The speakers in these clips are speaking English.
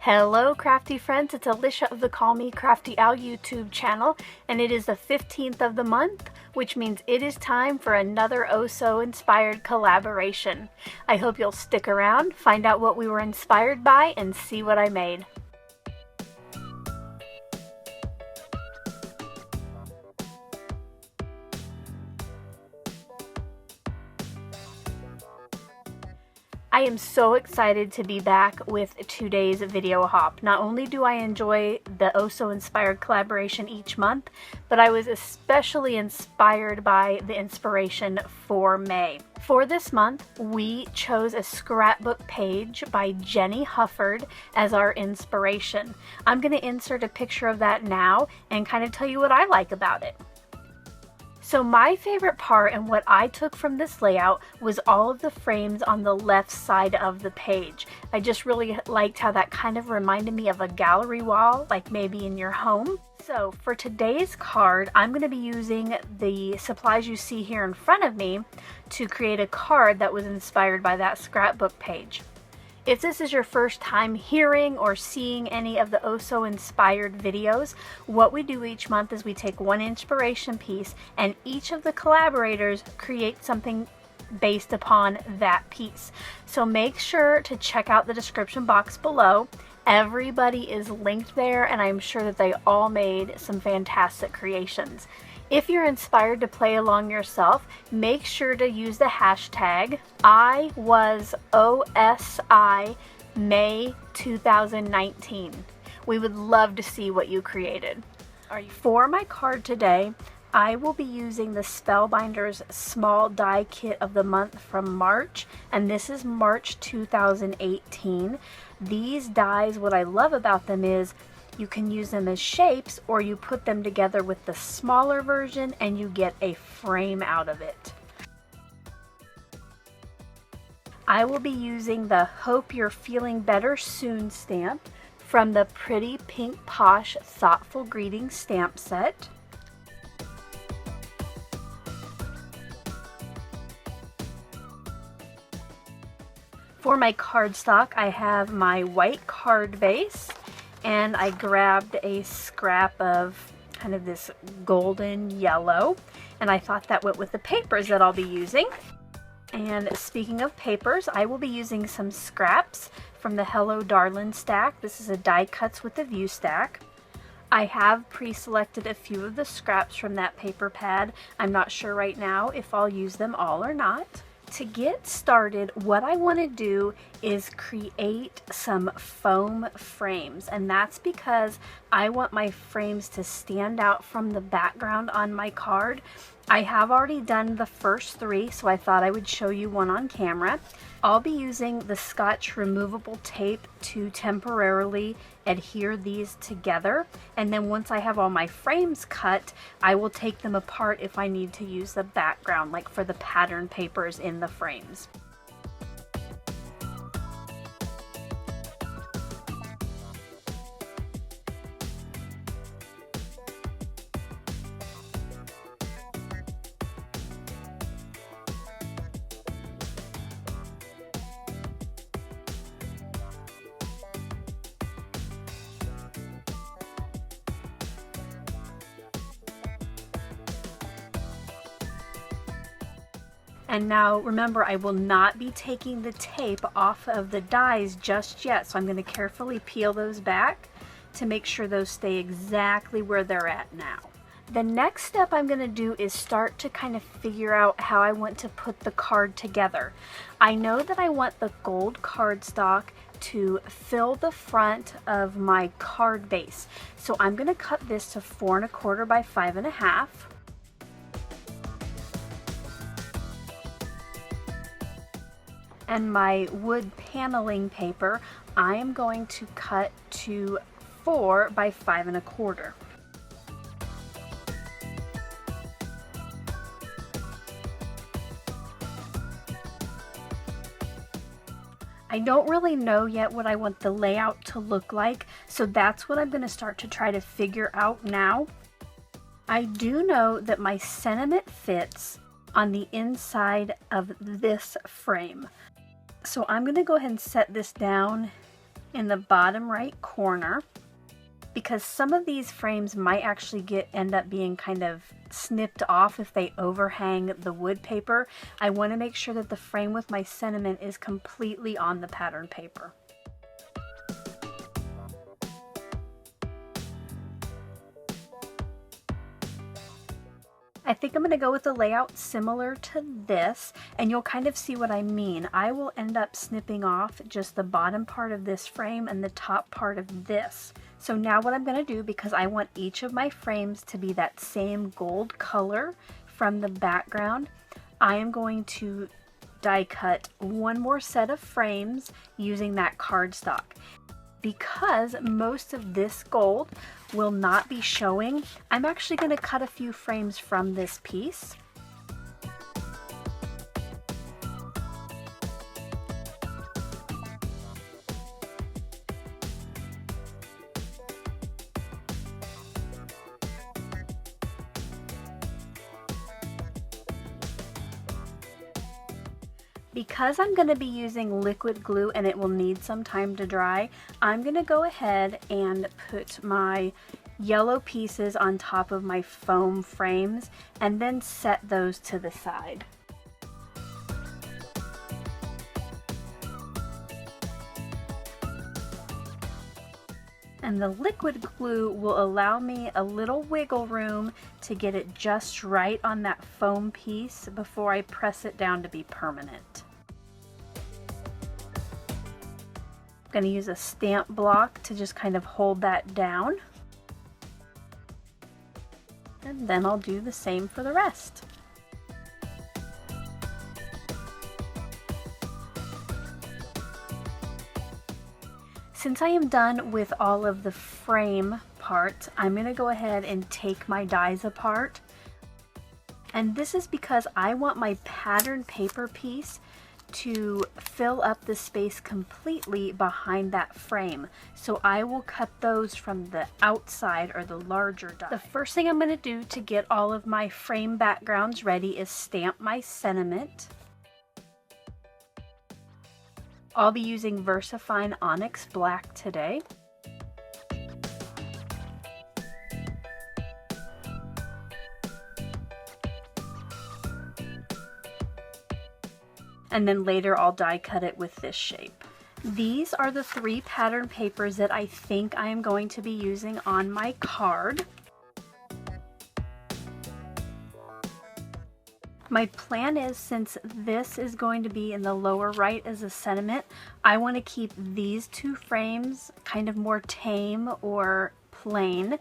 Hello crafty friends, it's Alicia of the Call Me Crafty Al YouTube channel, and it is the 15th of the month, which means it is time for another Oh So inspired collaboration. I hope you'll stick around, find out what we were inspired by, and see what I made. I am so excited to be back with today's video hop. Not only do I enjoy the Oh So inspired collaboration each month, but I was especially inspired by the inspiration for May. For this month, we chose a scrapbook page by Jenny Hufford as our inspiration. I'm going to insert a picture of that now and kind of tell you what I like about it. So my favorite part and what I took from this layout was all of the frames on the left side of the page. I just really liked how that kind of reminded me of a gallery wall, like maybe in your home. So for today's card, I'm going to be using the supplies you see here in front of me to create a card that was inspired by that scrapbook page. If this is your first time hearing or seeing any of the Oh So inspired videos, what we do each month is we take one inspiration piece and each of the collaborators create something based upon that piece. So make sure to check out the description box below. Everybody is linked there, and I'm sure that they all made some fantastic creations. If you're inspired to play along yourself, make sure to use the hashtag IWasOSI May 2019. We would love to see what you created. For my card today, I will be using the Spellbinders Small Die Kit of the month from March, and this is March 2018. These dies, what I love about them is you can use them as shapes, or you put them together with the smaller version and you get a frame out of it. I will be using the Hope You're Feeling Better Soon stamp from the Pretty Pink Posh Thoughtful Greeting stamp set. For my cardstock, I have my white card base, and I grabbed a scrap of kind of this golden yellow, and I thought that went with the papers that I'll be using. And speaking of papers, I will be using some scraps from the Hello Darlin stack. This is a die cuts with a view stack. I have pre-selected a few of the scraps from that paper pad. I'm not sure right now if I'll use them all or not. To get started, what I want to do is create some foam frames, and that's because I want my frames to stand out from the background on my card. I have already done the first three, so I thought I would show you one on camera. I'll be using the Scotch removable tape to temporarily adhere these together, and then once I have all my frames cut, I will take them apart if I need to use the background, like for the pattern papers in the frames. And now remember, I will not be taking the tape off of the dies just yet, so I'm going to carefully peel those back to make sure those stay exactly where they're at now. The next step I'm going to do is start to kind of figure out how I want to put the card together. I know that I want the gold cardstock to fill the front of my card base, so I'm going to cut this to 4 1/4 by 5 1/2. And my wood paneling paper, I am going to cut to 4 by 5 1/4. I don't really know yet what I want the layout to look like, so that's what I'm going to start to try to figure out now. I do know that my sentiment fits on the inside of this frame. So I'm going to go ahead and set this down in the bottom right corner, because some of these frames might actually end up being kind of snipped off if they overhang the wood paper. I want to make sure that the frame with my sentiment is completely on the pattern paper. I think I'm going to go with a layout similar to this, and you'll kind of see what I mean. I will end up snipping off just the bottom part of this frame and the top part of this. So now what I'm going to do, because I want each of my frames to be that same gold color from the background, I am going to die cut one more set of frames using that cardstock. Because most of this gold will not be showing, I'm actually going to cut a few frames from this piece. Because I'm going to be using liquid glue and it will need some time to dry, I'm going to go ahead and put my yellow pieces on top of my foam frames and then set those to the side. And the liquid glue will allow me a little wiggle room to get it just right on that foam piece before I press it down to be permanent. I'm going to use a stamp block to just kind of hold that down. And then I'll do the same for the rest. Since I am done with all of the frame parts, I'm going to go ahead and take my dies apart. And this is because I want my pattern paper piece to fill up the space completely behind that frame. So I will cut those from the outside, or the larger die. The first thing I'm going to do to get all of my frame backgrounds ready is stamp my sentiment. I'll be using VersaFine Onyx Black today. And then later I'll die cut it with this shape. These are the 3 pattern papers that I think I am going to be using on my card. My plan is, since this is going to be in the lower right as a sentiment, I want to keep these 2 frames kind of more tame or plain.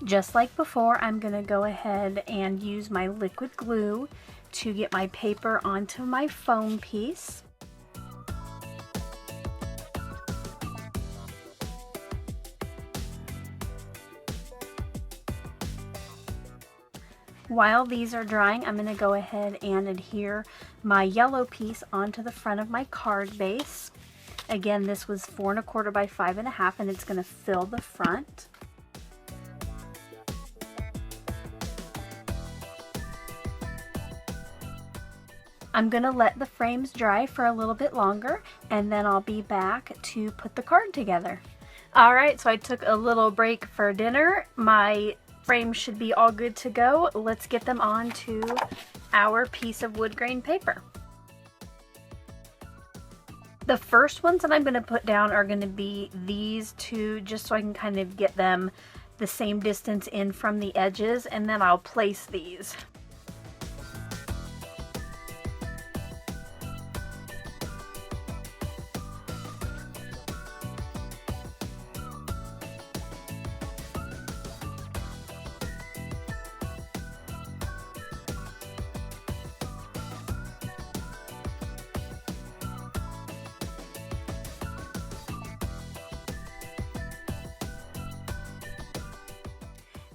Just like before, I'm going to go ahead and use my liquid glue to get my paper onto my foam piece. While these are drying, I'm going to go ahead and adhere my yellow piece onto the front of my card base. Again, this was 4 1/4 by 5 1/2, and it's going to fill the front. I'm going to let the frames dry for a little bit longer, and then I'll be back to put the card together. Alright, so I took a little break for dinner. My frames should be all good to go. Let's get them onto our piece of wood grain paper. The first ones that I'm going to put down are going to be these 2, just so I can kind of get them the same distance in from the edges, and then I'll place these.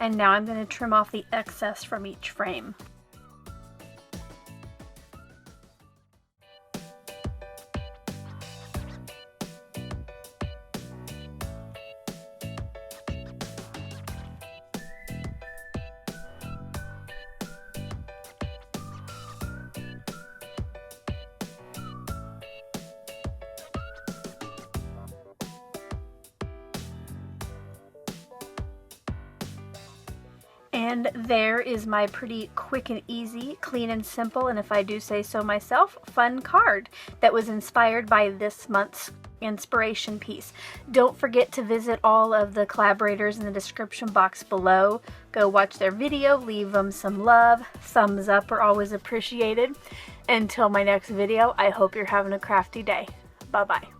And now I'm going to trim off the excess from each frame. And there is my pretty quick and easy, clean and simple, and if I do say so myself, fun card that was inspired by this month's inspiration piece. Don't forget to visit all of the collaborators in the description box below. Go watch their video, leave them some love. Thumbs up are always appreciated. Until my next video, I hope you're having a crafty day. Bye-bye.